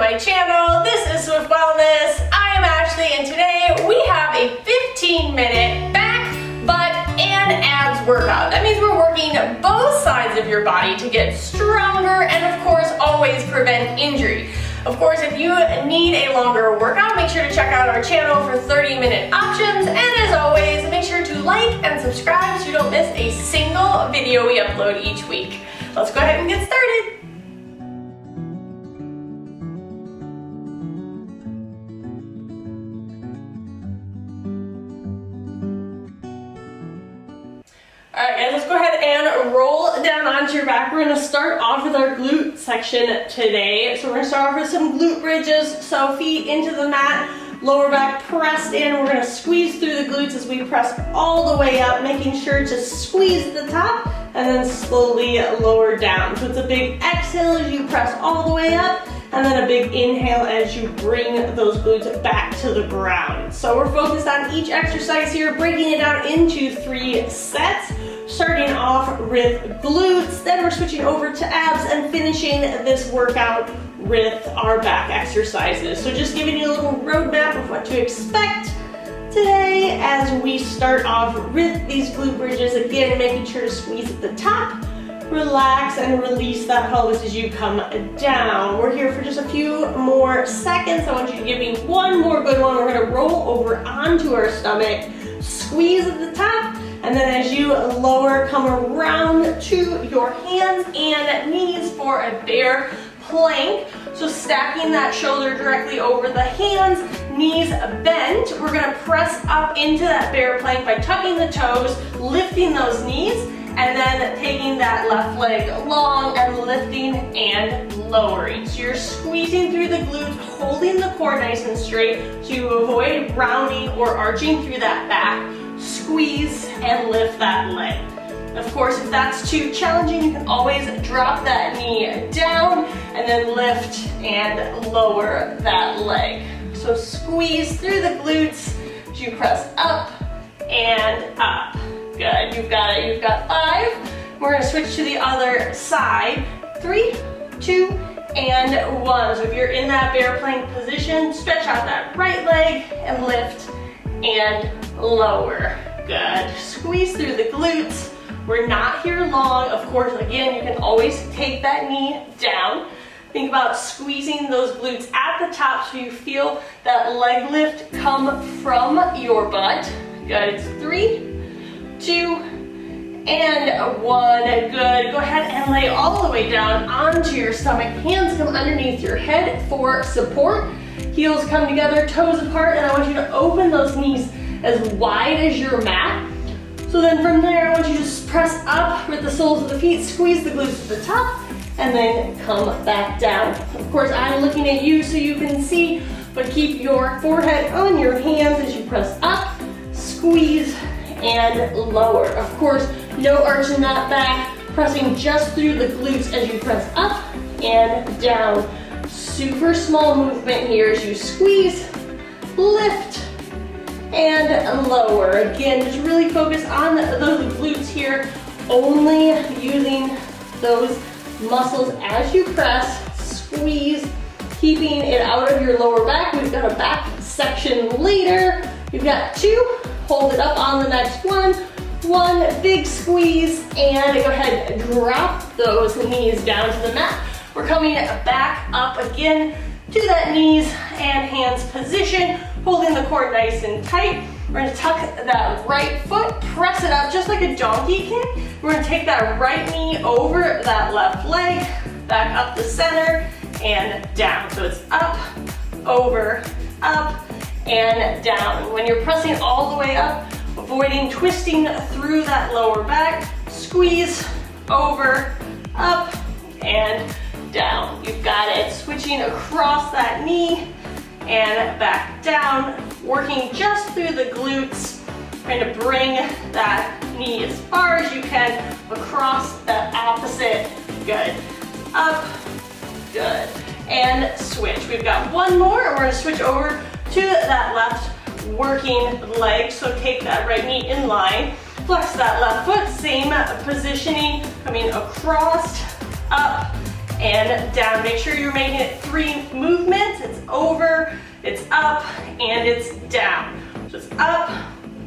my channel. This is Swift Wellness. I am Ashley and today we have a 15-minute back, butt, and abs workout. That means we're working both sides of your body to get stronger and of course always prevent injury. Of course, if you need a longer workout, make sure to check out our channel for 30-minute options. And as always, make sure to like and subscribe so you don't miss a single video we upload each week. Let's go ahead and get started. Alright guys, let's go ahead and roll down onto your back. We're going to start off with our glute section today. So we're going to start off with some glute bridges. So feet into the mat, lower back pressed in. We're going to squeeze through the glutes as we press all the way up, making sure to squeeze at the top and then slowly lower down. So it's a big exhale as you press all the way up, and then a big inhale as you bring those glutes back to the ground. So we're focused on each exercise here, breaking it down into 3 sets. Starting off with glutes, then we're switching over to abs and finishing this workout with our back exercises. So just giving you a little roadmap of what to expect today as we start off with these glute bridges. Again, making sure to squeeze at the top, relax and release that pelvis as you come down. We're here for just a few more seconds. I want you to give me one more good one. We're gonna roll over onto our stomach, squeeze at the top, and then as you lower, come around to your hands and knees for a bear plank. So stacking that shoulder directly over the hands, knees bent. We're gonna press up into that bear plank by tucking the toes, lifting those knees, and then taking that left leg long and lifting and lowering. So you're squeezing through the glutes, holding the core nice and straight so you avoid rounding or arching through that back. Squeeze and lift that leg. Of course, if that's too challenging, you can always drop that knee down and then lift and lower that leg. So squeeze through the glutes as you press up and up. Good, you've got it, you've got 5. We're gonna switch to the other side. 3, 2, and 1. So if you're in that bear plank position, stretch out that right leg and lift and lower. Good, squeeze through the glutes. We're not here long. Of course, again, you can always take that knee down. Think about squeezing those glutes at the top so you feel that leg lift come from your butt. Good, it's 3, 2, and 1. Good. Go ahead and lay all the way down onto your stomach. Hands come underneath your head for support. Heels come together, toes apart, and I want you to open those knees as wide as your mat. So then from there, I want you to just press up with the soles of the feet, squeeze the glutes to the top, and then come back down. Of course, I'm looking at you so you can see, but keep your forehead on your hands as you press up, squeeze, and lower. Of course, no arch in that back, pressing just through the glutes as you press up and down. Super small movement here as you squeeze, lift, and lower. Again, just really focus on those glutes here, only using those muscles as you press, squeeze, keeping it out of your lower back. We've got a back section later. We've got 2, hold it up on the next one. 1, big squeeze, and go ahead and drop those knees down to the mat. We're coming back up again to that knees and hands position, holding the core nice and tight. We're gonna tuck that right foot, press it up just like a donkey can. We're gonna take that right knee over that left leg, back up the center and down. So it's up, over, up, and down. When you're pressing all the way up, avoiding twisting through that lower back, squeeze, over, up, and down. You've got it. Switching across that knee and back down, working just through the glutes, trying to bring that knee as far as you can across the opposite. Good. Up, good. And switch. We've got one more, and we're going to switch over to that left working leg. So take that right knee in line, flex that left foot, same positioning, coming across, up, and down. Make sure you're making it 3 movements. It's over, it's up, and it's down. Just up,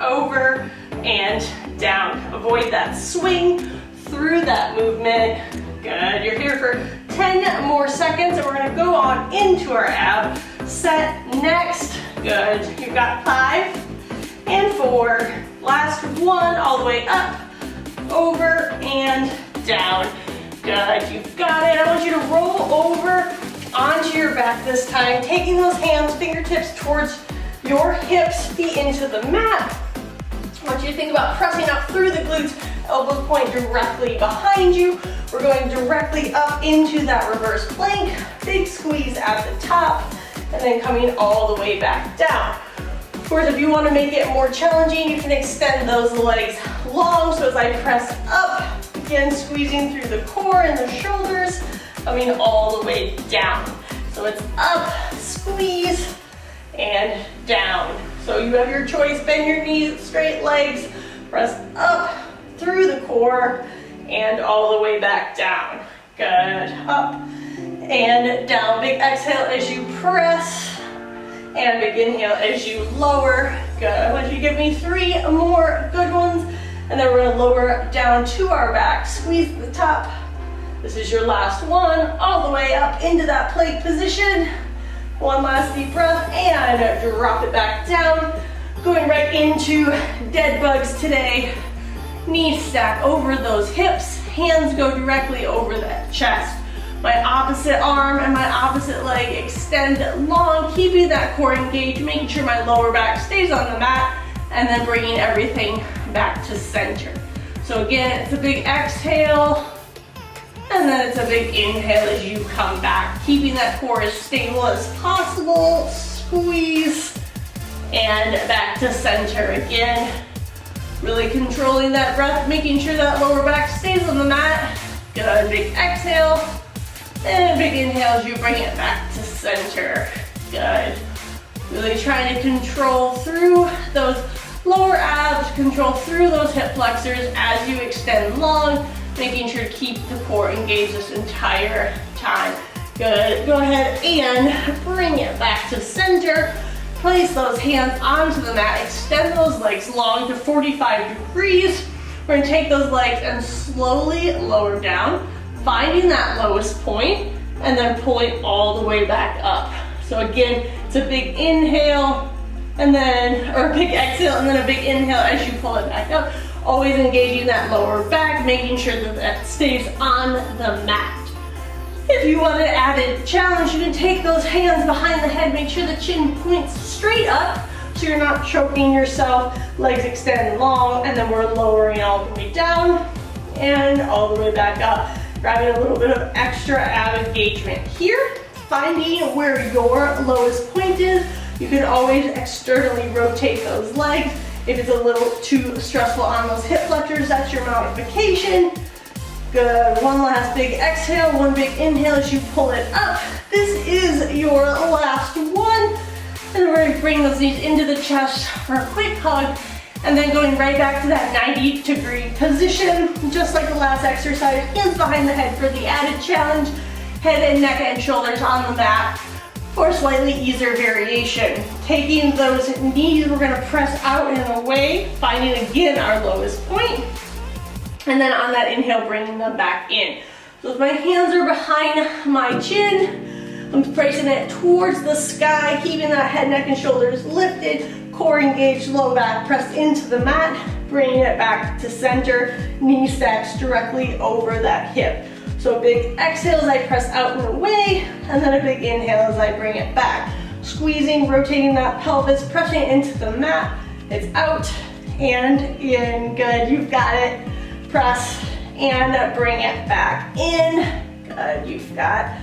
over, and down. Avoid that swing through that movement. Good, you're here for 10 more seconds, and we're gonna go on into our ab set next. Good, you've got 5 and 4. Last one, all the way up, over, and down. Good, you've got it. I want you to roll over onto your back this time, taking those hands, fingertips towards your hips, feet into the mat. I want you to think about pressing up through the glutes, elbows point directly behind you. We're going directly up into that reverse plank, big squeeze at the top, and then coming all the way back down. Of course, if you want to make it more challenging, you can extend those legs long. So as I press up, again, squeezing through the core and the shoulders, coming all the way down. So it's up, squeeze, and down. So you have your choice, bend your knees, straight legs, press up through the core, and all the way back down. Good, up and down. Big exhale as you press, and big inhale as you lower. Good, I want you to give me 3 more good ones, and then we're gonna lower down to our back, squeeze the top. This is your last one, all the way up into that plank position. One last deep breath, and drop it back down. Going right into dead bugs today. Knees stack over those hips, hands go directly over that chest. My opposite arm and my opposite leg extend long, keeping that core engaged, making sure my lower back stays on the mat, and then bringing everything back to center. So again, it's a big exhale, and then it's a big inhale as you come back, keeping that core as stable as possible. Squeeze, and back to center again. Really controlling that breath, making sure that lower back stays on the mat. Good, big exhale, and a big inhale as you bring it back to center. Good. Really trying to control through those lower abs, control through those hip flexors as you extend long, making sure to keep the core engaged this entire time. Good, go ahead and bring it back to center. Place those hands onto the mat, extend those legs long to 45 degrees. We're gonna take those legs and slowly lower down, finding that lowest point, and then pulling all the way back up. So again, it's a big inhale, and then, or a big exhale, and then a big inhale as you pull it back up. Always engaging that lower back, making sure that that stays on the mat. If you want an added challenge, you can take those hands behind the head, make sure the chin points straight up so you're not choking yourself. Legs extend long, and then we're lowering all the way down and all the way back up. Grabbing a little bit of extra ab engagement here, finding where your lowest point is. You can always externally rotate those legs. If it's a little too stressful on those hip flexors, that's your modification. Good, one last big exhale, one big inhale as you pull it up. This is your last one. And we're gonna bring those knees into the chest for a quick hug, and then going right back to that 90-degree position, just like the last exercise. Hands behind the head for the added challenge. Head and neck and shoulders on the mat for a slightly easier variation. Taking those knees, we're gonna press out and away, finding again our lowest point. And then on that inhale, bringing them back in. So as my hands are behind my chin, I'm placing it towards the sky, keeping that head, neck, and shoulders lifted, core engaged, low back pressed into the mat, bringing it back to center, knee stacks directly over that hip. So a big exhale as I press out and away, and then a big inhale as I bring it back. Squeezing, rotating that pelvis, pressing it into the mat. It's out and in. Good, you've got it. Press and bring it back in. Good, you've got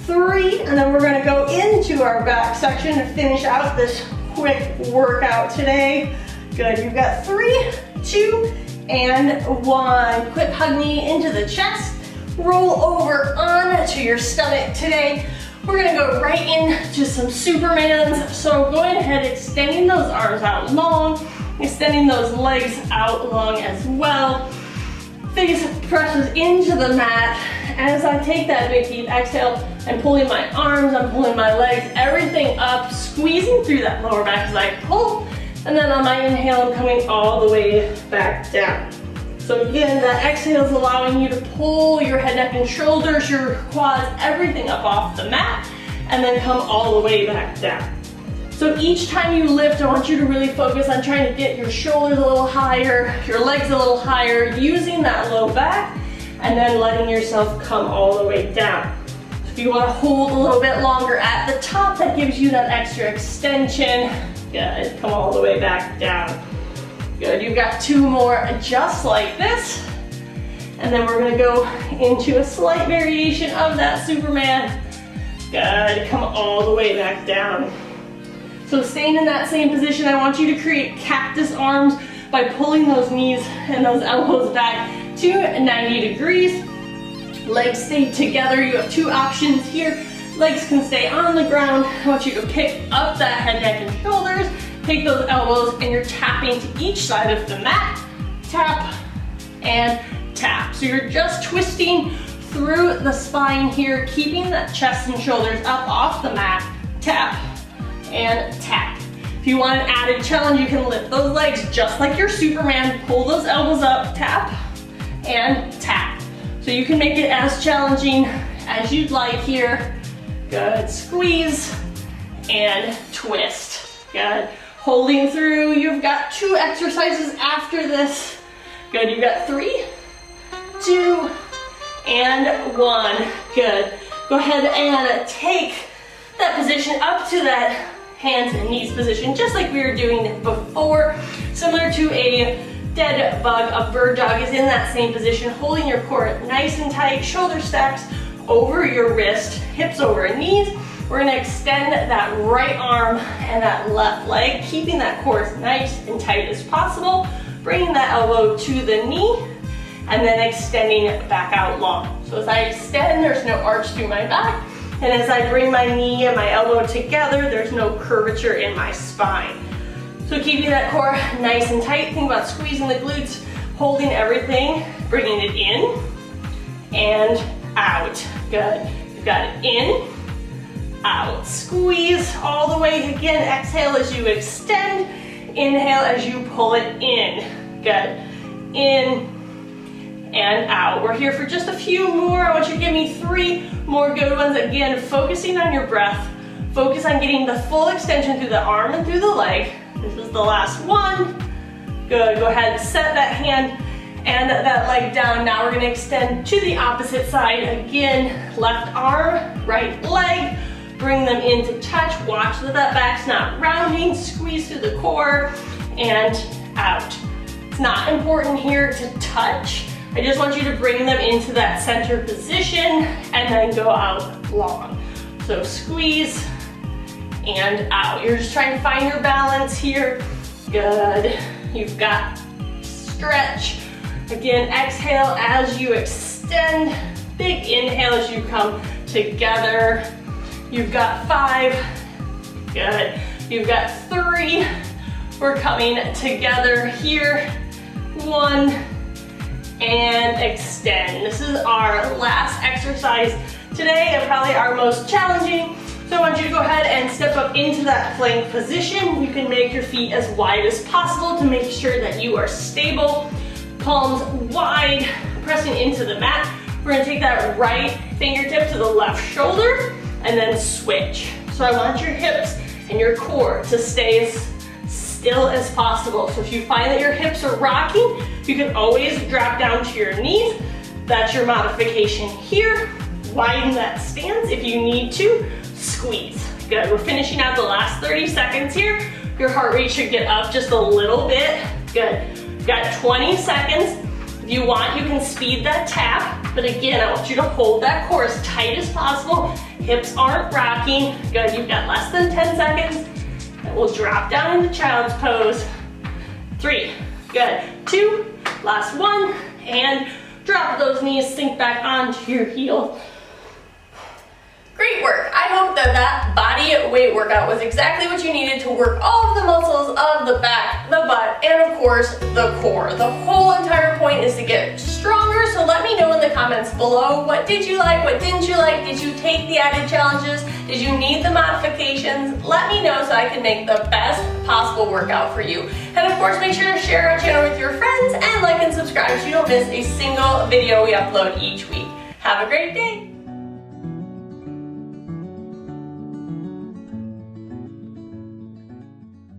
3, and then we're gonna go into our back section to finish out this quick workout today. Good, you've got 3, 2, and 1. Quick hug knee into the chest. Roll over onto your stomach today. We're gonna go right into some Supermans. So go ahead, extending those arms out long, extending those legs out long as well. Face presses into the mat, as I take that big deep exhale, I'm pulling my arms, I'm pulling my legs, everything up, squeezing through that lower back as I pull. And then on my inhale, I'm coming all the way back down. So again, that exhale is allowing you to pull your head, neck, and shoulders, your quads, everything up off the mat, and then come all the way back down. So each time you lift, I want you to really focus on trying to get your shoulders a little higher, your legs a little higher, using that low back, and then letting yourself come all the way down. So if you want to hold a little bit longer at the top, that gives you that extra extension. Good, come all the way back down. Good, you've got 2 more just like this. And then we're gonna go into a slight variation of that Superman. Good, come all the way back down. So staying in that same position, I want you to create cactus arms by pulling those knees and those elbows back to 90 degrees. Legs stay together. You have 2 options here. Legs can stay on the ground. I want you to pick up that head, neck, and shoulders. Take those elbows and you're tapping to each side of the mat. Tap and tap. So you're just twisting through the spine here, keeping that chest and shoulders up off the mat. Tap and tap. If you want an added challenge, you can lift those legs just like your Superman. Pull those elbows up, tap and tap. So you can make it as challenging as you'd like here. Good, squeeze and twist. Good, holding through. You've got 2 exercises after this. Good, you've got 3, 2, and 1. Good, go ahead and take that position up to that hands and knees position, just like we were doing before. Similar to a dead bug, a bird dog is in that same position, holding your core nice and tight, shoulder stacks over your wrist, hips over knees. We're gonna extend that right arm and that left leg, keeping that core as nice and tight as possible, bringing that elbow to the knee, and then extending it back out long. So as I extend, there's no arch through my back, and as I bring my knee and my elbow together, there's no curvature in my spine. So keeping that core nice and tight, think about squeezing the glutes, holding everything, bringing it in, and out. Good, you've got it in, out. Squeeze all the way. Again, exhale as you extend, inhale as you pull it in. Good, in, and out. We're here for just a few more. I want you to give me 3 more good ones. Again, focusing on your breath. Focus on getting the full extension through the arm and through the leg. This is the last one. Good, go ahead, set that hand and that leg down. Now we're gonna extend to the opposite side. Again, left arm, right leg. Bring them into touch. Watch that that back's not rounding. Squeeze through the core and out. It's not important here to touch. I just want you to bring them into that center position and then go out long. So squeeze and out. You're just trying to find your balance here. Good. You've got stretch. Again, exhale as you extend. Big inhale as you come together. You've got 5. Good. You've got 3. We're coming together here. 1. And extend. This is our last exercise today and probably our most challenging. So I want you to go ahead and step up into that plank position. You can make your feet as wide as possible to make sure that you are stable. Palms wide, pressing into the mat. We're gonna take that right fingertip to the left shoulder and then switch. So I want your hips and your core to stay as still as possible. So if you find that your hips are rocking, you can always drop down to your knees. That's your modification here. Widen that stance if you need to. Squeeze. Good, we're finishing out the last 30 seconds here. Your heart rate should get up just a little bit. Good, you've got 20 seconds. If you want, you can speed that tap. But again, I want you to hold that core as tight as possible. Hips aren't rocking. Good, you've got less than 10 seconds. And we'll drop down into child's pose. 3, good, 2, last 1, and drop those knees, sink back onto your heel. Great work. I hope that that body weight workout was exactly what you needed to work all of the muscles of the back, the butt, and of course, the core. The whole entire point is to get stronger, so let me know in the comments below, what did you like, what didn't you like, did you take the added challenges, did you need the modifications? Let me know so I can make the best possible workout for you. And of course, make sure to share our channel with your friends and like and subscribe so you don't miss a single video we upload each week. Have a great day.